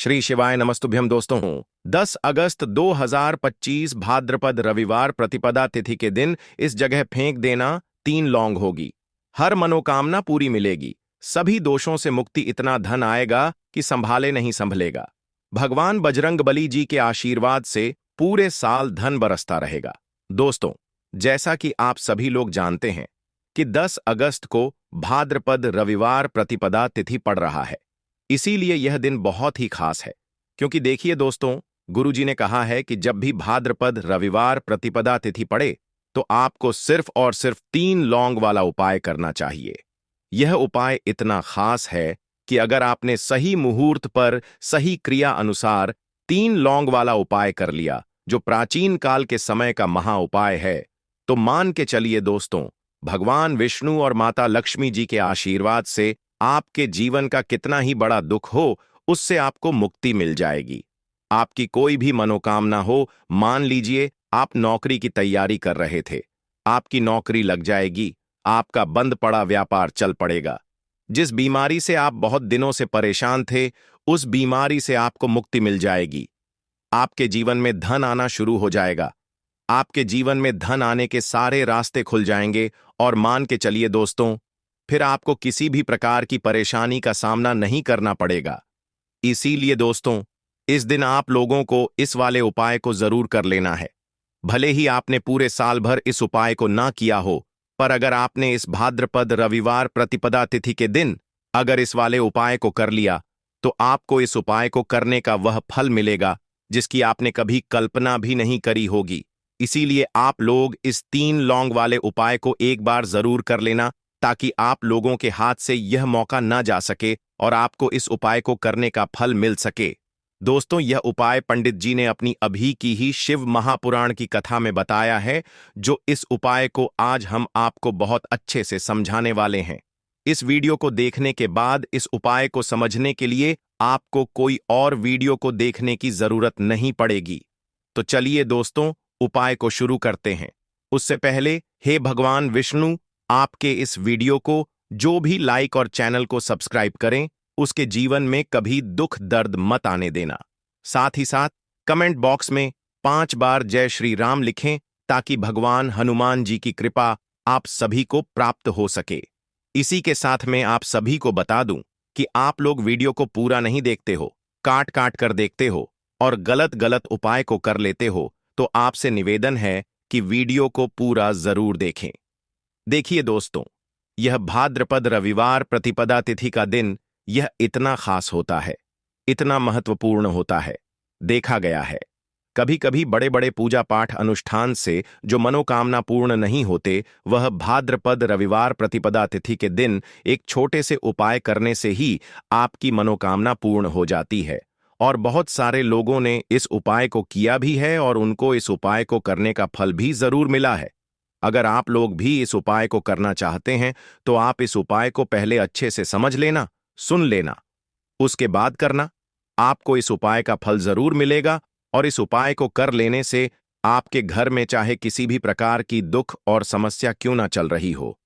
श्री शिवाय नमस्तुभ्यम दोस्तों। 10 अगस्त 2025 भाद्रपद रविवार प्रतिपदा तिथि के दिन इस जगह फेंक देना 3 लौंग होगी। हर मनोकामना पूरी मिलेगी। सभी दोषों से मुक्ति, इतना धन आएगा कि संभाले नहीं संभलेगा। भगवान बजरंगबली जी के आशीर्वाद से पूरे साल धन बरसता रहेगा। दोस्तों, जैसा कि आप सभी लोग जानते हैं कि 10 अगस्त को भाद्रपद रविवार प्रतिपदा तिथि पड़ रहा है। इसीलिए यह दिन बहुत ही खास है, क्योंकि देखिए दोस्तों, गुरुजी ने कहा है कि जब भी भाद्रपद रविवार प्रतिपदा तिथि पड़े तो आपको सिर्फ और सिर्फ 3 लौंग वाला उपाय करना चाहिए। यह उपाय इतना खास है कि अगर आपने सही मुहूर्त पर सही क्रिया अनुसार 3 लौंग वाला उपाय कर लिया, जो प्राचीन काल के समय का महा उपाय है, तो मान के चलिए दोस्तों, भगवान विष्णु और माता लक्ष्मी जी के आशीर्वाद से आपके जीवन का कितना ही बड़ा दुख हो, उससे आपको मुक्ति मिल जाएगी। आपकी कोई भी मनोकामना हो, मान लीजिए आप नौकरी की तैयारी कर रहे थे, आपकी नौकरी लग जाएगी, आपका बंद पड़ा व्यापार चल पड़ेगा। जिस बीमारी से आप बहुत दिनों से परेशान थे, उस बीमारी से आपको मुक्ति मिल जाएगी। आपके जीवन में धन आना शुरू हो जाएगा। आपके जीवन में धन आने के सारे रास्ते खुल जाएंगे और मान के चलिए दोस्तों, फिर आपको किसी भी प्रकार की परेशानी का सामना नहीं करना पड़ेगा। इसीलिए दोस्तों, इस दिन आप लोगों को इस वाले उपाय को जरूर कर लेना है। भले ही आपने पूरे साल भर इस उपाय को ना किया हो, पर अगर आपने इस भाद्रपद रविवार प्रतिपदा तिथि के दिन अगर इस वाले उपाय को कर लिया, तो आपको इस उपाय को करने का वह फल मिलेगा जिसकी आपने कभी कल्पना भी नहीं करी होगी। इसीलिए आप लोग इस 3 लौंग वाले उपाय को एक बार जरूर कर लेना, ताकि आप लोगों के हाथ से यह मौका ना जा सके और आपको इस उपाय को करने का फल मिल सके। दोस्तों, यह उपाय पंडित जी ने अपनी अभी की ही शिव महापुराण की कथा में बताया है, जो इस उपाय को आज हम आपको बहुत अच्छे से समझाने वाले हैं। इस वीडियो को देखने के बाद इस उपाय को समझने के लिए आपको कोई और वीडियो को देखने की जरूरत नहीं पड़ेगी। तो चलिए दोस्तों, उपाय को शुरू करते हैं। उससे पहले हे भगवान विष्णु, आपके इस वीडियो को जो भी लाइक और चैनल को सब्सक्राइब करें, उसके जीवन में कभी दुख दर्द मत आने देना। साथ ही साथ कमेंट बॉक्स में 5 बार जय श्री राम लिखें, ताकि भगवान हनुमान जी की कृपा आप सभी को प्राप्त हो सके। इसी के साथ में आप सभी को बता दूं कि आप लोग वीडियो को पूरा नहीं देखते हो, काट काट कर देखते हो और गलत गलत उपाय को कर लेते हो, तो आपसे निवेदन है कि वीडियो को पूरा जरूर देखें। देखिए दोस्तों, यह भाद्रपद रविवार प्रतिपदा तिथि का दिन यह इतना खास होता है, इतना महत्वपूर्ण होता है। देखा गया है, कभी कभी बड़े बड़े पूजा पाठ अनुष्ठान से जो मनोकामना पूर्ण नहीं होते, वह भाद्रपद रविवार प्रतिपदा तिथि के दिन एक छोटे से उपाय करने से ही आपकी मनोकामना पूर्ण हो जाती है। और बहुत सारे लोगों ने इस उपाय को किया भी है और उनको इस उपाय को करने का फल भी जरूर मिला है। अगर आप लोग भी इस उपाय को करना चाहते हैं, तो आप इस उपाय को पहले अच्छे से समझ लेना, सुन लेना, उसके बाद करना। आपको इस उपाय का फल जरूर मिलेगा और इस उपाय को कर लेने से आपके घर में चाहे किसी भी प्रकार की दुख और समस्या क्यों ना चल रही हो,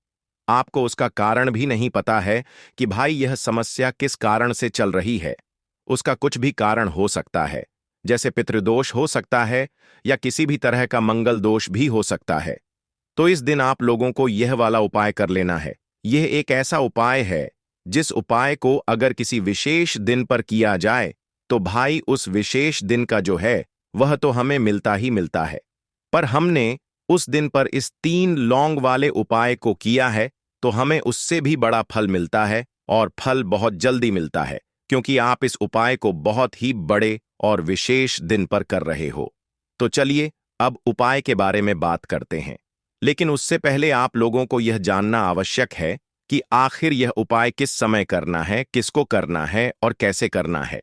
आपको उसका कारण भी नहीं पता है कि भाई यह समस्या किस कारण से चल रही है। उसका कुछ भी कारण हो सकता है, जैसे पितृदोष हो सकता है या किसी भी तरह का मंगल दोष भी हो सकता है। तो इस दिन आप लोगों को यह वाला उपाय कर लेना है। यह एक ऐसा उपाय है जिस उपाय को अगर किसी विशेष दिन पर किया जाए, तो भाई उस विशेष दिन का जो है वह तो हमें मिलता ही मिलता है। पर हमने उस दिन पर इस 3 लौंग वाले उपाय को किया है, तो हमें उससे भी बड़ा फल मिलता है और फल बहुत जल्दी मिलता है, क्योंकि आप इस उपाय को बहुत ही बड़े और विशेष दिन पर कर रहे हो। तो चलिए अब उपाय के बारे में बात करते हैं। लेकिन उससे पहले आप लोगों को यह जानना आवश्यक है कि आखिर यह उपाय किस समय करना है, किसको करना है और कैसे करना है।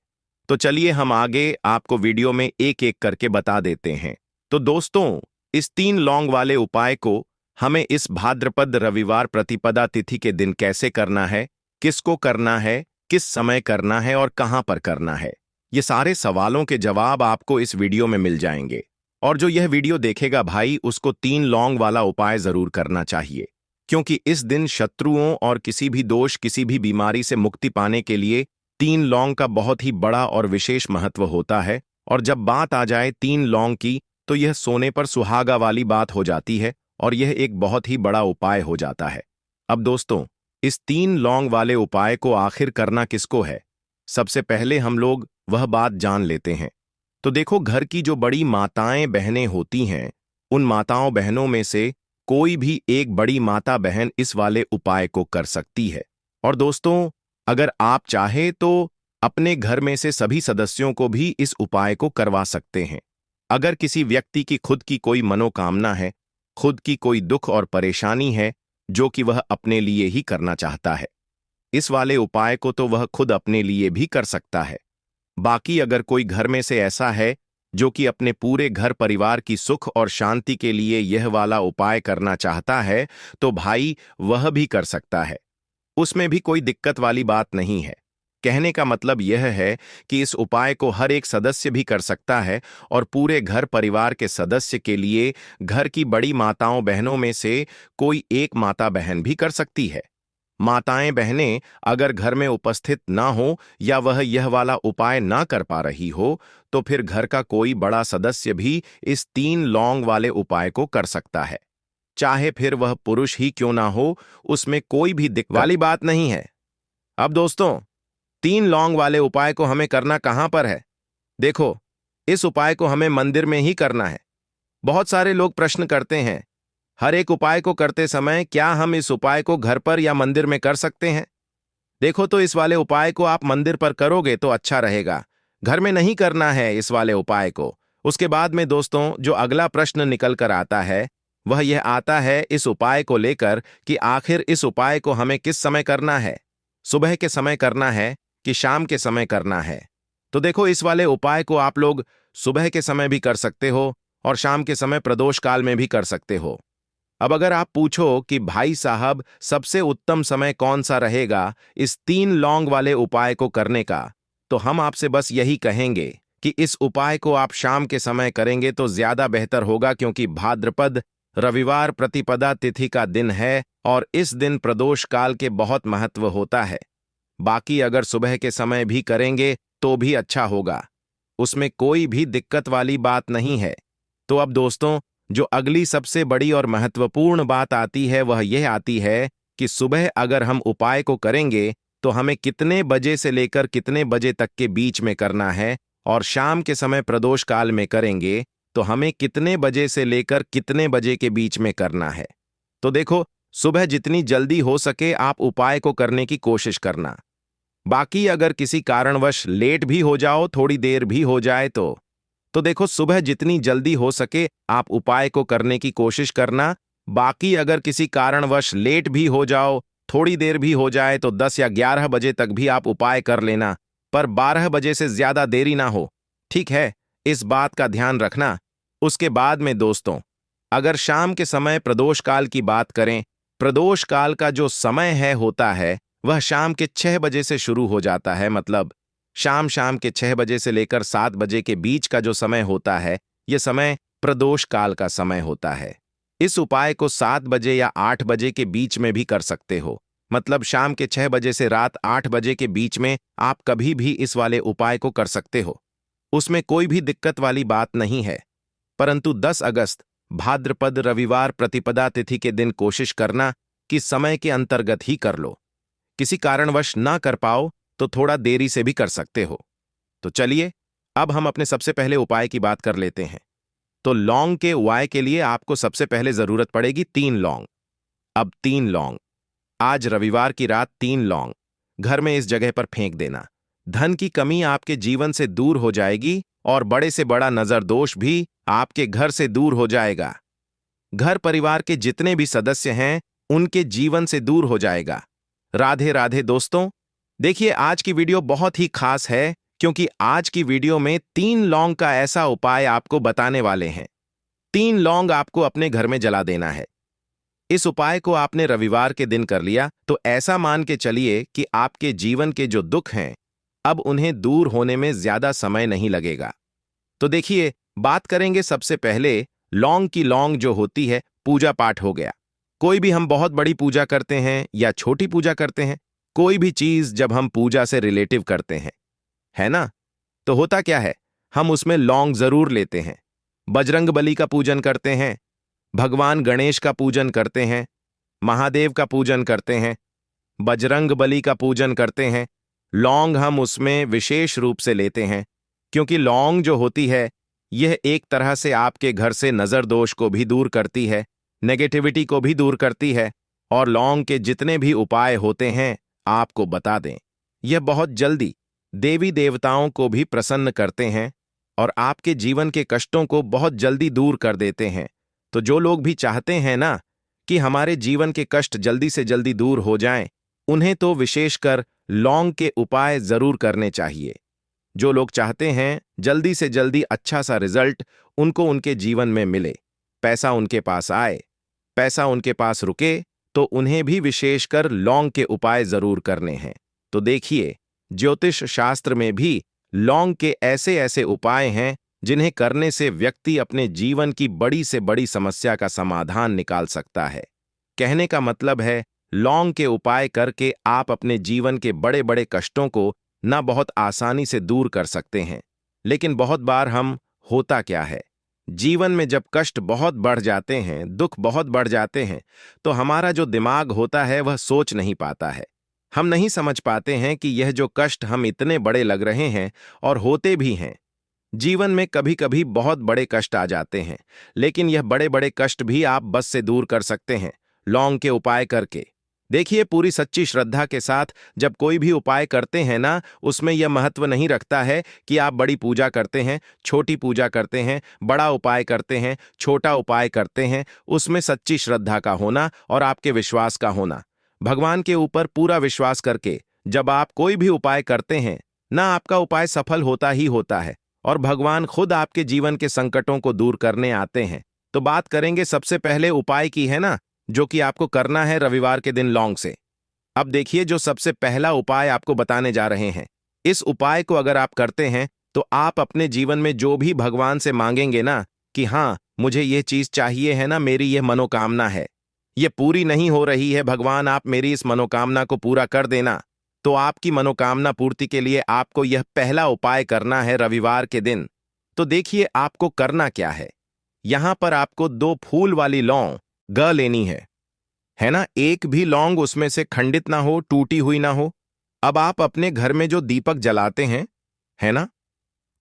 तो चलिए हम आगे आपको वीडियो में एक एक करके बता देते हैं। तो दोस्तों, इस 3 लौंग वाले उपाय को हमें इस भाद्रपद रविवार प्रतिपदा तिथि के दिन कैसे करना है, किसको करना है, किस समय करना है और कहां पर करना है, ये सारे सवालों के जवाब आपको इस वीडियो में मिल जाएंगे। और जो यह वीडियो देखेगा भाई, उसको 3 लौंग वाला उपाय जरूर करना चाहिए, क्योंकि इस दिन शत्रुओं और किसी भी दोष, किसी भी बीमारी से मुक्ति पाने के लिए तीन लौंग का बहुत ही बड़ा और विशेष महत्व होता है, और जब बात आ जाए तीन लौंग की तो यह सोने पर सुहागा वाली बात हो जाती है और यह एक बहुत ही बड़ा उपाय हो जाता है। अब दोस्तों, इस तीन लौंग वाले उपाय को आखिर करना किसको है? सबसे पहले हम लोग वह बात जान लेते हैं। तो देखो, घर की जो बड़ी माताएं बहनें होती हैं, उन माताओं बहनों में से कोई भी एक बड़ी माता बहन इस वाले उपाय को कर सकती है। और दोस्तों, अगर आप चाहे तो अपने घर में से सभी सदस्यों को भी इस उपाय को करवा सकते हैं। अगर किसी व्यक्ति की खुद की कोई मनोकामना है, खुद की कोई दुख और परेशानी है जो कि वह अपने लिए ही करना चाहता है, इस वाले उपाय को तो वह खुद अपने लिए भी कर सकता है। बाकी अगर कोई घर में से ऐसा है जो कि अपने पूरे घर परिवार की सुख और शांति के लिए यह वाला उपाय करना चाहता है, तो भाई वह भी कर सकता है। उसमें भी कोई दिक्कत वाली बात नहीं है। कहने का मतलब यह है कि इस उपाय को हर एक सदस्य भी कर सकता है और पूरे घर परिवार के सदस्य के लिए घर की बड़ी माताओं बहनों में से कोई एक माता बहन भी कर सकती है। माताएं बहनें अगर घर में उपस्थित ना हो या वह यह वाला उपाय ना कर पा रही हो, तो फिर घर का कोई बड़ा सदस्य भी इस तीन लौंग वाले उपाय को कर सकता है। चाहे फिर वह पुरुष ही क्यों ना हो, उसमें कोई भी दिक्कत वाली बात नहीं है। अब दोस्तों, तीन लौंग वाले उपाय को हमें करना कहां पर है? देखो, इस उपाय को हमें मंदिर में ही करना है। बहुत सारे लोग प्रश्न करते हैं, हर एक उपाय को करते समय क्या हम इस उपाय को घर पर या मंदिर में कर सकते हैं? देखो, तो इस वाले उपाय को आप मंदिर पर करोगे तो अच्छा रहेगा। घर में नहीं करना है इस वाले उपाय को। उसके बाद में दोस्तों, जो अगला प्रश्न निकल कर आता है वह यह आता है इस उपाय को लेकर कि आखिर इस उपाय को हमें किस समय करना है? सुबह के समय करना है कि शाम के समय करना है? तो देखो, इस वाले उपाय को आप लोग सुबह के समय भी कर सकते हो और शाम के समय प्रदोष काल में भी कर सकते हो। अब अगर आप पूछो कि भाई साहब सबसे उत्तम समय कौन सा रहेगा इस तीन लौंग वाले उपाय को करने का, तो हम आपसे बस यही कहेंगे कि इस उपाय को आप शाम के समय करेंगे तो ज्यादा बेहतर होगा, क्योंकि भाद्रपद रविवार प्रतिपदा तिथि का दिन है और इस दिन प्रदोष काल के बहुत महत्व होता है। बाकी अगर सुबह के समय भी करेंगे तो भी अच्छा होगा, उसमें कोई भी दिक्कत वाली बात नहीं है। तो अब दोस्तों, जो अगली सबसे बड़ी और महत्वपूर्ण बात आती है वह यह आती है कि सुबह अगर हम उपाय को करेंगे तो हमें कितने बजे से लेकर कितने बजे तक के बीच में करना है, और शाम के समय प्रदोष काल में करेंगे तो हमें कितने बजे से लेकर कितने बजे के बीच में करना है। तो देखो, सुबह जितनी जल्दी हो सके आप उपाय को करने की कोशिश करना। बाकी अगर किसी कारणवश लेट भी हो जाओ, थोड़ी देर भी हो जाए तो देखो, सुबह जितनी जल्दी हो सके आप उपाय को करने की कोशिश करना। बाकी अगर किसी कारणवश लेट भी हो जाओ, थोड़ी देर भी हो जाए, तो 10 या 11 बजे तक भी आप उपाय कर लेना, पर 12 बजे से ज्यादा देरी ना हो। ठीक है, इस बात का ध्यान रखना। उसके बाद में दोस्तों, अगर शाम के समय प्रदोष काल की बात करें, प्रदोष काल का जो समय है होता है वह शाम के 6 बजे से शुरू हो जाता है। मतलब शाम के 6 बजे से लेकर 7 बजे के बीच का जो समय होता है, यह समय प्रदोष काल का समय होता है। इस उपाय को 7 बजे या 8 बजे के बीच में भी कर सकते हो। मतलब शाम के 6 बजे से रात 8 बजे के बीच में आप कभी भी इस वाले उपाय को कर सकते हो, उसमें कोई भी दिक्कत वाली बात नहीं है। परंतु 10 अगस्त भाद्रपद रविवार प्रतिपदा तिथि के दिन कोशिश करना कि समय के अंतर्गत ही कर लो। किसी कारणवश ना कर पाओ तो थोड़ा देरी से भी कर सकते हो। तो चलिए, अब हम अपने सबसे पहले उपाय की बात कर लेते हैं। तो लौंग के उपाय के लिए आपको सबसे पहले जरूरत पड़ेगी 3 लौंग। अब 3 लौंग, आज रविवार की रात 3 लौंग घर में इस जगह पर फेंक देना। धन की कमी आपके जीवन से दूर हो जाएगी और बड़े से बड़ा नजर दोष भी आपके घर से दूर हो जाएगा। घर परिवार के जितने भी सदस्य हैं उनके जीवन से दूर हो जाएगा। राधे राधे दोस्तों। देखिए, आज की वीडियो बहुत ही खास है, क्योंकि आज की वीडियो में 3 लौंग का ऐसा उपाय आपको बताने वाले हैं। 3 लौंग आपको अपने घर में जला देना है। इस उपाय को आपने रविवार के दिन कर लिया तो ऐसा मान के चलिए कि आपके जीवन के जो दुख हैं अब उन्हें दूर होने में ज्यादा समय नहीं लगेगा। तो देखिए, बात करेंगे सबसे पहले लौंग की। लौंग जो होती है, पूजा पाठ हो गया। कोई भी हम बहुत बड़ी पूजा करते हैं या छोटी पूजा करते हैं, कोई भी चीज जब हम पूजा से रिलेटिव करते हैं, है ना, तो होता क्या है, हम उसमें लौंग जरूर लेते हैं। बजरंग बली का पूजन करते हैं, भगवान गणेश का पूजन करते हैं, महादेव का पूजन करते हैं, बजरंग बली का पूजन करते हैं। लौंग हम उसमें विशेष रूप से लेते हैं, क्योंकि लौंग जो होती है, यह एक तरह से आपके घर से नजर दोष को भी दूर करती है, नेगेटिविटी को भी दूर करती है। और लौंग के जितने भी उपाय होते हैं, आपको बता दें, यह बहुत जल्दी देवी देवताओं को भी प्रसन्न करते हैं और आपके जीवन के कष्टों को बहुत जल्दी दूर कर देते हैं। तो जो लोग भी चाहते हैं ना कि हमारे जीवन के कष्ट जल्दी से जल्दी दूर हो जाएं, उन्हें तो विशेषकर लौंग के उपाय जरूर करने चाहिए। जो लोग चाहते हैं जल्दी से जल्दी अच्छा सा रिजल्ट उनको उनके जीवन में मिले, पैसा उनके पास आए, पैसा उनके पास रुके, तो उन्हें भी विशेषकर लौंग के उपाय जरूर करने हैं। तो देखिए, ज्योतिष शास्त्र में भी लौंग के ऐसे ऐसे उपाय हैं जिन्हें करने से व्यक्ति अपने जीवन की बड़ी से बड़ी समस्या का समाधान निकाल सकता है। कहने का मतलब है, लौंग के उपाय करके आप अपने जीवन के बड़े बड़े कष्टों को ना बहुत आसानी से दूर कर सकते हैं। लेकिन बहुत बार हम होता क्या है, जीवन में जब कष्ट बहुत बढ़ जाते हैं, दुख बहुत बढ़ जाते हैं, तो हमारा जो दिमाग होता है वह सोच नहीं पाता है। हम नहीं समझ पाते हैं कि यह जो कष्ट हम इतने बड़े लग रहे हैं और होते भी हैं। जीवन में कभी कभी बहुत बड़े कष्ट आ जाते हैं, लेकिन यह बड़े बड़े कष्ट भी आप बस से दूर कर सकते हैं लौंग के उपाय करके। देखिए, पूरी सच्ची श्रद्धा के साथ जब कोई भी उपाय करते हैं ना, उसमें यह महत्व नहीं रखता है कि आप बड़ी पूजा करते हैं, छोटी पूजा करते हैं, बड़ा उपाय करते हैं, छोटा उपाय करते हैं। उसमें सच्ची श्रद्धा का होना और आपके विश्वास का होना, भगवान के ऊपर पूरा विश्वास करके जब आप कोई भी उपाय करते हैं ना, आपका उपाय सफल होता ही होता है और भगवान खुद आपके जीवन के संकटों को दूर करने आते हैं। तो बात करेंगे सबसे पहले उपाय की, है ना, जो कि आपको करना है रविवार के दिन लौंग से। अब देखिए, जो सबसे पहला उपाय आपको बताने जा रहे हैं, इस उपाय को अगर आप करते हैं तो आप अपने जीवन में जो भी भगवान से मांगेंगे ना कि हाँ मुझे ये चीज चाहिए, है ना, मेरी यह मनोकामना है, ये पूरी नहीं हो रही है, भगवान आप मेरी इस मनोकामना को पूरा कर देना। तो आपकी मनोकामना पूर्ति के लिए आपको यह पहला उपाय करना है रविवार के दिन। तो देखिए, आपको करना क्या है। यहां पर आपको 2 फूल वाली लौंग लेनी है ना, एक भी लौंग उसमें से खंडित ना हो, टूटी हुई ना हो। अब आप अपने घर में जो दीपक जलाते हैं, है ना,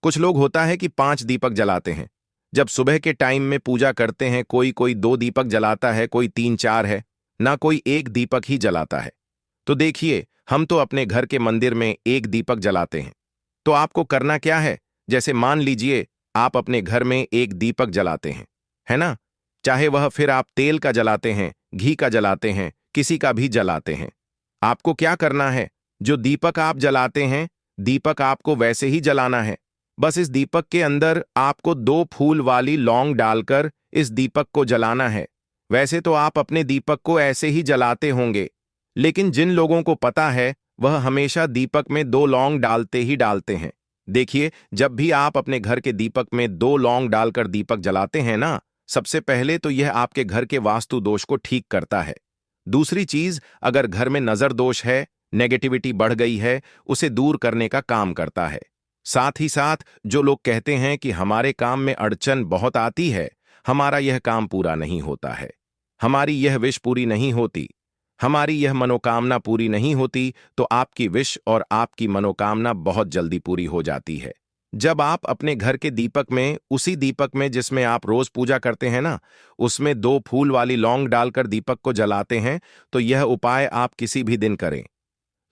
कुछ लोग होता है कि 5 दीपक जलाते हैं। जब सुबह के टाइम में पूजा करते हैं, कोई कोई 2 दीपक जलाता है, कोई 3-4 है ना, कोई 1 दीपक ही जलाता है। तो देखिए, हम तो अपने घर के मंदिर में 1 दीपक जलाते हैं। तो आपको करना क्या है, जैसे मान लीजिए आप अपने घर में 1 दीपक जलाते हैं, है ना, चाहे वह फिर आप तेल का जलाते हैं, घी का जलाते हैं, किसी का भी जलाते हैं। आपको क्या करना है, जो दीपक आप जलाते हैं, दीपक आपको वैसे ही जलाना है। बस इस दीपक के अंदर आपको 2 फूल वाली लौंग डालकर इस दीपक को जलाना है। वैसे तो आप अपने दीपक को ऐसे ही जलाते होंगे, लेकिन जिन लोगों को पता है वह हमेशा दीपक में 2 लौंग डालते ही डालते हैं। देखिए, जब भी आप अपने घर के दीपक में 2 लौंग डालकर दीपक जलाते हैं ना, सबसे पहले तो यह आपके घर के वास्तु दोष को ठीक करता है। दूसरी चीज, अगर घर में नजर दोष है, नेगेटिविटी बढ़ गई है, उसे दूर करने का काम करता है। साथ ही साथ जो लोग कहते हैं कि हमारे काम में अड़चन बहुत आती है, हमारा यह काम पूरा नहीं होता है, हमारी यह विश पूरी नहीं होती, हमारी यह मनोकामना पूरी नहीं होती, तो आपकी विश और आपकी मनोकामना बहुत जल्दी पूरी हो जाती है। जब आप अपने घर के दीपक में, उसी दीपक में जिसमें आप रोज पूजा करते हैं ना, उसमें 2 फूल वाली लौंग डालकर दीपक को जलाते हैं, तो यह उपाय आप किसी भी दिन करें।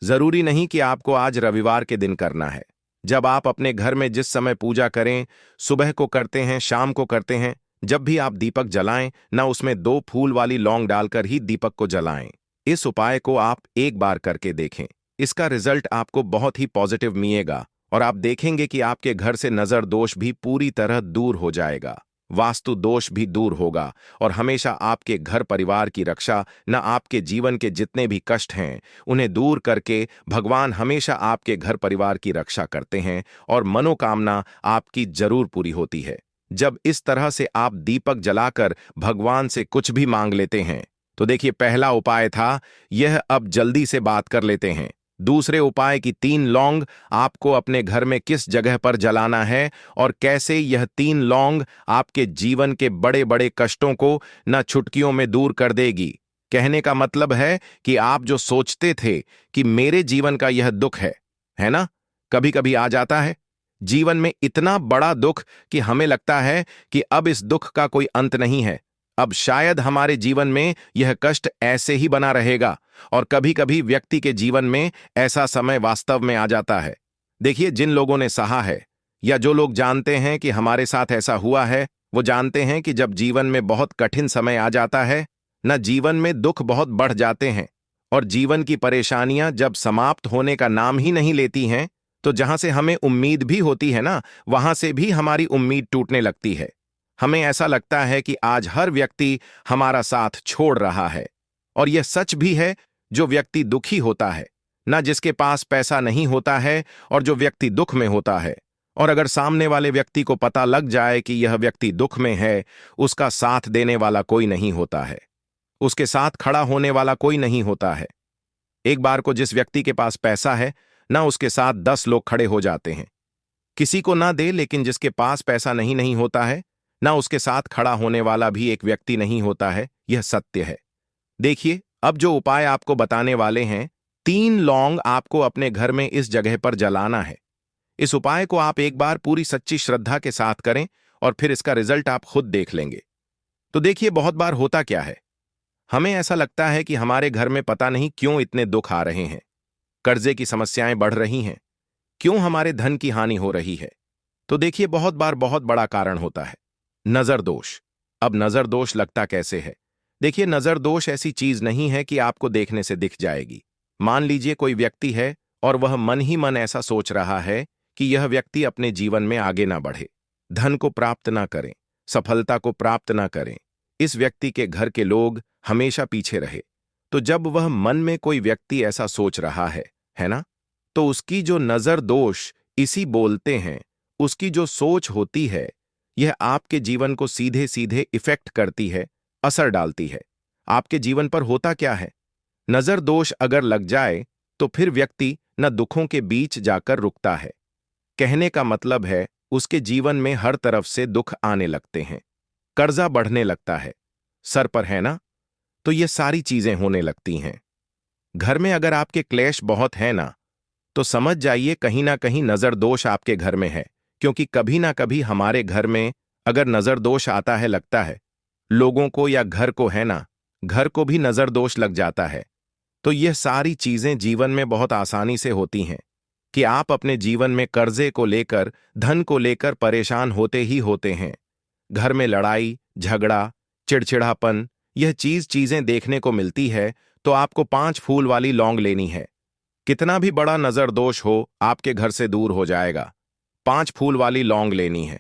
जरूरी नहीं कि आपको आज रविवार के दिन करना है। जब आप अपने घर में जिस समय पूजा करें, सुबह को करते हैं, शाम को करते हैं, जब भी आप दीपक जलाएं ना, उसमें 2 फूल वाली लौंग डालकर ही दीपक को जलाएं। इस उपाय को आप एक बार करके देखें, इसका रिजल्ट आपको बहुत ही पॉजिटिव मिलेगा और आप देखेंगे कि आपके घर से नजर दोष भी पूरी तरह दूर हो जाएगा, वास्तु दोष भी दूर होगा और हमेशा आपके घर परिवार की रक्षा, न आपके जीवन के जितने भी कष्ट हैं उन्हें दूर करके भगवान हमेशा आपके घर परिवार की रक्षा करते हैं और मनोकामना आपकी जरूर पूरी होती है। जब इस तरह से आप दीपक जलाकर भगवान से कुछ भी मांग लेते हैं, तो देखिए, पहला उपाय था यह, अब जल्दी से बात कर लेते हैं। दूसरे उपाय की 3 लौंग आपको अपने घर में किस जगह पर जलाना है और कैसे यह 3 लौंग आपके जीवन के बड़े बड़े कष्टों को न चुटकियों में दूर कर देगी। कहने का मतलब है कि आप जो सोचते थे कि मेरे जीवन का यह दुख है ना, कभी कभी आ जाता है जीवन में इतना बड़ा दुख कि हमें लगता है कि अब इस दुख का कोई अंत नहीं है, अब शायद हमारे जीवन में यह कष्ट ऐसे ही बना रहेगा। और कभी कभी व्यक्ति के जीवन में ऐसा समय वास्तव में आ जाता है। देखिए, जिन लोगों ने सहा है या जो लोग जानते हैं कि हमारे साथ ऐसा हुआ है, वो जानते हैं कि जब जीवन में बहुत कठिन समय आ जाता है न, जीवन में दुख बहुत बढ़ जाते हैं और जीवन की परेशानियां जब समाप्त होने का नाम ही नहीं लेती हैं, तो जहां से हमें उम्मीद भी होती है ना, वहां से भी हमारी उम्मीद टूटने लगती है। हमें ऐसा लगता है कि आज हर व्यक्ति हमारा साथ छोड़ रहा है। और यह सच भी है, जो व्यक्ति दुखी होता है ना, जिसके पास पैसा नहीं होता है, और जो व्यक्ति दुख में होता है, और अगर सामने वाले व्यक्ति को पता लग जाए कि यह व्यक्ति दुख में है, उसका साथ देने वाला कोई नहीं होता है, उसके साथ खड़ा होने वाला कोई नहीं होता है। एक बार को जिस व्यक्ति के पास पैसा है ना, उसके साथ 10 लोग खड़े हो जाते हैं। किसी को ना दे, लेकिन जिसके पास पैसा नहीं नहीं होता है ना, उसके साथ खड़ा होने वाला भी एक व्यक्ति नहीं होता है। यह सत्य है। देखिए, अब जो उपाय आपको बताने वाले हैं, 3 लौंग आपको अपने घर में इस जगह पर जलाना है। इस उपाय को आप एक बार पूरी सच्ची श्रद्धा के साथ करें और फिर इसका रिजल्ट आप खुद देख लेंगे। तो देखिए, बहुत बार होता क्या है, हमें ऐसा लगता है कि हमारे घर में पता नहीं क्यों इतने दुख आ रहे हैं, कर्जे की समस्याएं बढ़ रही हैं, क्यों हमारे धन की हानि हो रही है। तो देखिए, बहुत बार बहुत बड़ा कारण होता है नजर दोष। अब नजर दोष लगता कैसे है? देखिए, नजर दोष ऐसी चीज नहीं है कि आपको देखने से दिख जाएगी। मान लीजिए कोई व्यक्ति है और वह मन ही मन ऐसा सोच रहा है कि यह व्यक्ति अपने जीवन में आगे ना बढ़े, धन को प्राप्त ना करें, सफलता को प्राप्त ना करें, इस व्यक्ति के घर के लोग हमेशा पीछे रहे। तो जब वह मन में कोई व्यक्ति ऐसा सोच रहा है ना, तो उसकी जो नजर दोष इसी बोलते हैं, उसकी जो सोच होती है, यह आपके जीवन को सीधे सीधे इफेक्ट करती है, असर डालती है। आपके जीवन पर होता क्या है, नजर दोष अगर लग जाए तो फिर व्यक्ति न दुखों के बीच जाकर रुकता है। कहने का मतलब है, उसके जीवन में हर तरफ से दुख आने लगते हैं, कर्जा बढ़ने लगता है, सर पर है ना, तो ये सारी चीजें होने लगती हैं। घर में अगर आपके क्लेश बहुत है ना, तो समझ जाइए कहीं ना कहीं नजर दोष आपके घर में है। क्योंकि कभी ना कभी हमारे घर में अगर नजर दोष आता है, लगता है लोगों को या घर को है ना, घर को भी नजर दोष लग जाता है। तो यह सारी चीजें जीवन में बहुत आसानी से होती हैं कि आप अपने जीवन में कर्जे को लेकर, धन को लेकर परेशान होते ही होते हैं। घर में लड़ाई झगड़ा, चिड़चिड़ापन, यह चीजें देखने को मिलती है। तो आपको 5 फूल वाली लौंग लेनी है। कितना भी बड़ा नजर दोष हो, आपके घर से दूर हो जाएगा। 5 फूल वाली लौंग लेनी है।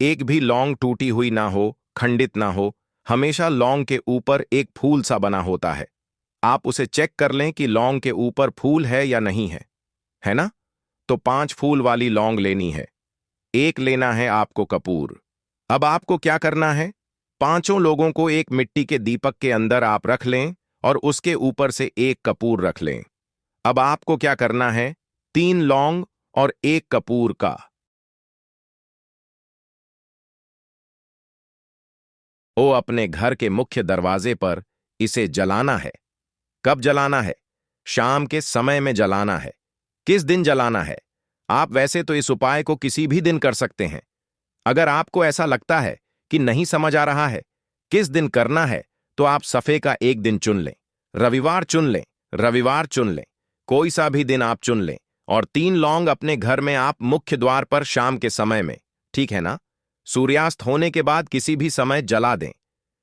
एक भी लौंग टूटी हुई ना हो, खंडित ना हो, हमेशा लौंग के ऊपर एक फूल सा बना होता है। आप उसे चेक कर लें कि लौंग के ऊपर फूल है या नहीं है ना? तो 5 फूल वाली लौंग लेनी है। एक लेना है आपको कपूर। अब आपको क्या करना है, 5 लोगों को एक मिट्टी के दीपक के अंदर आप रख लें और उसके ऊपर से एक कपूर रख लें। अब आपको क्या करना है, 3 लौंग और 1 कपूर का अपने घर के मुख्य दरवाजे पर इसे जलाना है। कब जलाना है? शाम के समय में जलाना है। किस दिन जलाना है? आप वैसे तो इस उपाय को किसी भी दिन कर सकते हैं। अगर आपको ऐसा लगता है कि नहीं समझ आ रहा है किस दिन करना है, तो आप सफे का एक दिन चुन लें, रविवार चुन लें, रविवार चुन लें, कोई सा भी दिन आप चुन लें, और 3 लौंग अपने घर में आप मुख्य द्वार पर शाम के समय में, ठीक है ना, सूर्यास्त होने के बाद किसी भी समय जला दें।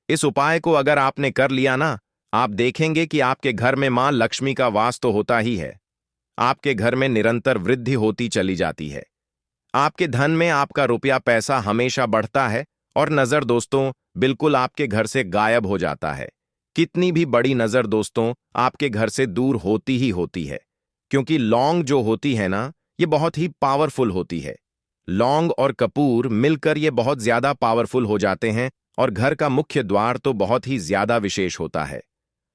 इस उपाय को अगर आपने कर लिया ना, आप देखेंगे कि आपके घर में मां लक्ष्मी का वास तो होता ही है, आपके घर में निरंतर वृद्धि होती चली जाती है, आपके धन में आपका रुपया पैसा हमेशा बढ़ता है, और नजर दोस्तों बिल्कुल आपके घर से गायब हो जाता है। कितनी भी बड़ी नजर दोस्तों आपके घर से दूर होती ही होती है, क्योंकि लौंग जो होती है ना, ये बहुत ही पावरफुल होती है। लौंग और कपूर मिलकर ये बहुत ज्यादा पावरफुल हो जाते हैं, और घर का मुख्य द्वार तो बहुत ही ज्यादा विशेष होता है।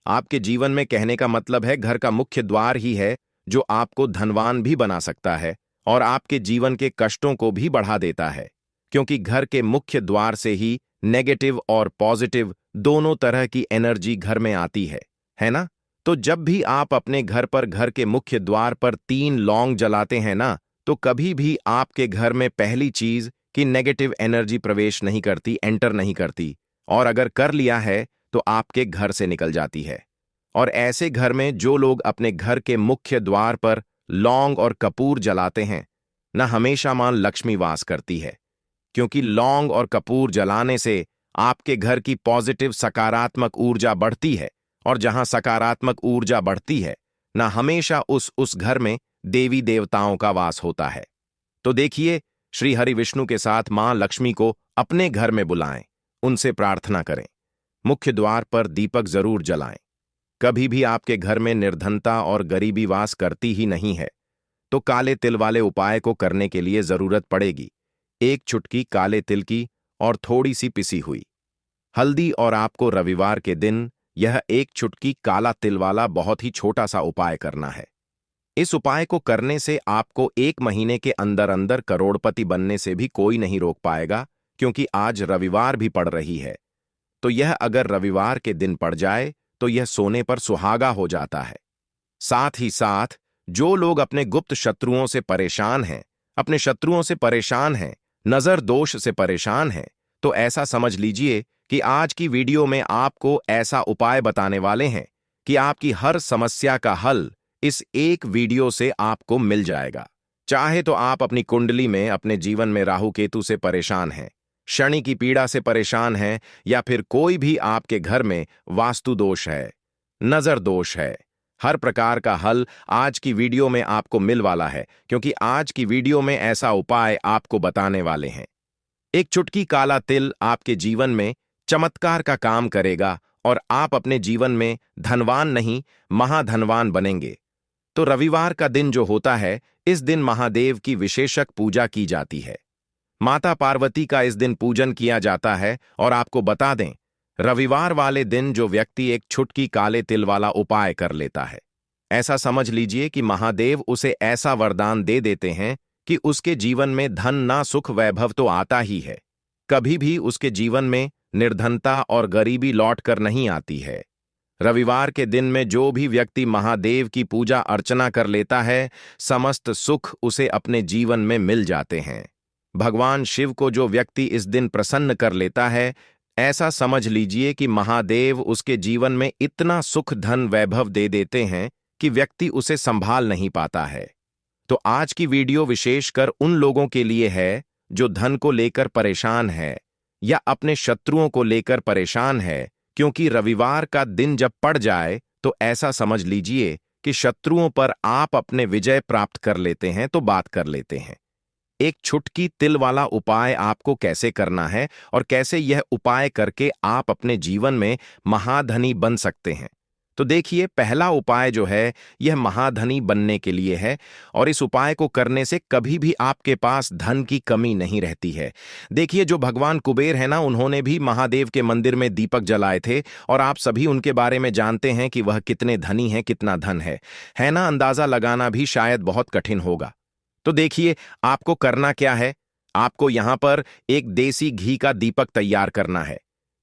आपके जीवन में कहने का मतलब है घर का मुख्य द्वार ही है जो आपको धनवान भी बना सकता है और आपके जीवन के कष्टों को भी बढ़ा देता है, क्योंकि घर के मुख्य द्वार से ही नेगेटिव और पॉजिटिव दोनों तरह की एनर्जी घर में आती है ना? तो जब भी आप अपने घर पर घर के मुख्य द्वार पर 3 लौंग जलाते हैं ना, तो कभी भी आपके घर में पहली चीज कि नेगेटिव एनर्जी प्रवेश नहीं करती, एंटर नहीं करती, और अगर कर लिया है तो आपके घर से निकल जाती है। और ऐसे घर में जो लोग अपने घर के मुख्य द्वार पर लौंग और कपूर जलाते हैं न, हमेशा मां लक्ष्मी वास करती है, क्योंकि लौंग और कपूर जलाने से आपके घर की पॉजिटिव सकारात्मक ऊर्जा बढ़ती है, और जहां सकारात्मक ऊर्जा बढ़ती है न, हमेशा उस घर में देवी देवताओं का वास होता है। तो देखिए, श्री हरि विष्णु के साथ मां लक्ष्मी को अपने घर में बुलाएं, उनसे प्रार्थना करें, मुख्य द्वार पर दीपक जरूर जलाएं। कभी भी आपके घर में निर्धनता और गरीबी वास करती ही नहीं है, तो काले तिल वाले उपाय को करने के लिए जरूरत पड़ेगी 1 चुटकी काले तिल की और थोड़ी सी पिसी हुई हल्दी, और आपको रविवार के दिन यह 1 चुटकी काला तिल वाला बहुत ही छोटा सा उपाय करना है। इस उपाय को करने से आपको 1 महीने के अंदर अंदर करोड़पति बनने से भी कोई नहीं रोक पाएगा, क्योंकि आज रविवार भी पड़ रही है। तो यह अगर रविवार के दिन पड़ जाए तो यह सोने पर सुहागा हो जाता है। साथ ही साथ जो लोग अपने गुप्त शत्रुओं से परेशान हैं, अपने शत्रुओं से परेशान हैं, नजर दोष से परेशान हैं, तो ऐसा समझ लीजिए कि आज की वीडियो में आपको ऐसा उपाय बताने वाले हैं कि आपकी हर समस्या का हल इस एक वीडियो से आपको मिल जाएगा। चाहे तो आप अपनी कुंडली में अपने जीवन में राहु केतु से परेशान हैं, शनि की पीड़ा से परेशान हैं, या फिर कोई भी आपके घर में वास्तु दोष है, नजर दोष है, हर प्रकार का हल आज की वीडियो में आपको मिल वाला है, क्योंकि आज की वीडियो में ऐसा उपाय आपको बताने वाले हैं। 1 चुटकी काला तिल आपके जीवन में चमत्कार का काम करेगा और आप अपने जीवन में धनवान नहीं, महाधनवान बनेंगे। तो रविवार का दिन जो होता है, इस दिन महादेव की विशेषक पूजा की जाती है, माता पार्वती का इस दिन पूजन किया जाता है। और आपको बता दें, रविवार वाले दिन जो व्यक्ति 1 चुटकी काले तिल वाला उपाय कर लेता है, ऐसा समझ लीजिए कि महादेव उसे ऐसा वरदान दे देते हैं कि उसके जीवन में धन ना सुख वैभव तो आता ही है, कभी भी उसके जीवन में निर्धनता और गरीबी लौट कर नहीं आती है। रविवार के दिन में जो भी व्यक्ति महादेव की पूजा अर्चना कर लेता है, समस्त सुख उसे अपने जीवन में मिल जाते हैं। भगवान शिव को जो व्यक्ति इस दिन प्रसन्न कर लेता है, ऐसा समझ लीजिए कि महादेव उसके जीवन में इतना सुख धन वैभव दे देते हैं कि व्यक्ति उसे संभाल नहीं पाता है। तो आज की वीडियो विशेषकर उन लोगों के लिए है जो धन को लेकर परेशान है या अपने शत्रुओं को लेकर परेशान है, क्योंकि रविवार का दिन जब पड़ जाए तो ऐसा समझ लीजिए कि शत्रुओं पर आप अपने विजय प्राप्त कर लेते हैं। तो बात कर लेते हैं 1 चुटकी तिल वाला उपाय आपको कैसे करना है और कैसे यह उपाय करके आप अपने जीवन में महाधनी बन सकते हैं। तो देखिए, पहला उपाय जो है यह महाधनी बनने के लिए है, और इस उपाय को करने से कभी भी आपके पास धन की कमी नहीं रहती है। देखिए, जो भगवान कुबेर है ना, उन्होंने भी महादेव के मंदिर में दीपक जलाए थे, और आप सभी उनके बारे में जानते हैं कि वह कितने धनी हैं, कितना धन है ना? अंदाजा लगाना भी शायद बहुत कठिन होगा। तो देखिए, आपको करना क्या है, आपको यहां पर एक देसी घी का दीपक तैयार करना है,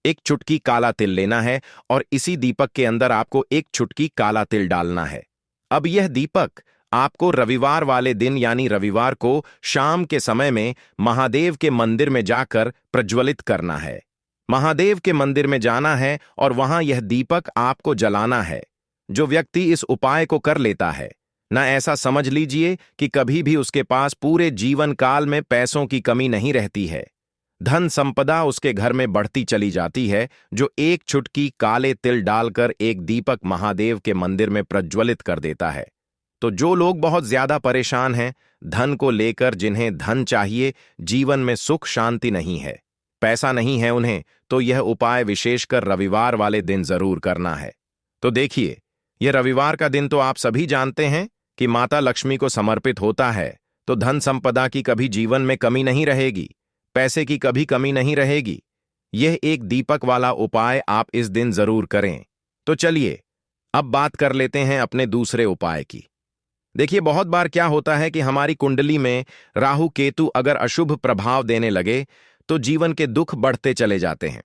1 चुटकी काला तिल लेना है, और इसी दीपक के अंदर आपको 1 चुटकी काला तिल डालना है। अब यह दीपक आपको रविवार वाले दिन यानी रविवार को शाम के समय में महादेव के मंदिर में जाकर प्रज्वलित करना है। महादेव के मंदिर में जाना है और वहां यह दीपक आपको जलाना है। जो व्यक्ति इस उपाय को कर लेता है ना, ऐसा समझ लीजिए कि कभी भी उसके पास पूरे जीवन काल में पैसों की कमी नहीं रहती है, धन संपदा उसके घर में बढ़ती चली जाती है, जो 1 चुटकी काले तिल डालकर एक दीपक महादेव के मंदिर में प्रज्वलित कर देता है। तो जो लोग बहुत ज्यादा परेशान हैं धन को लेकर, जिन्हें धन चाहिए, जीवन में सुख शांति नहीं है, पैसा नहीं है उन्हें, तो यह उपाय विशेषकर रविवार वाले दिन जरूर करना है। तो देखिए, यह रविवार का दिन तो आप सभी जानते हैं कि माता लक्ष्मी को समर्पित होता है, तो धन संपदा की कभी जीवन में कमी नहीं रहेगी, पैसे की कभी कमी नहीं रहेगी। यह एक दीपक वाला उपाय आप इस दिन जरूर करें। तो चलिए अब बात कर लेते हैं अपने दूसरे उपाय की। देखिए, बहुत बार क्या होता है कि हमारी कुंडली में राहु केतु अगर अशुभ प्रभाव देने लगे तो जीवन के दुख बढ़ते चले जाते हैं।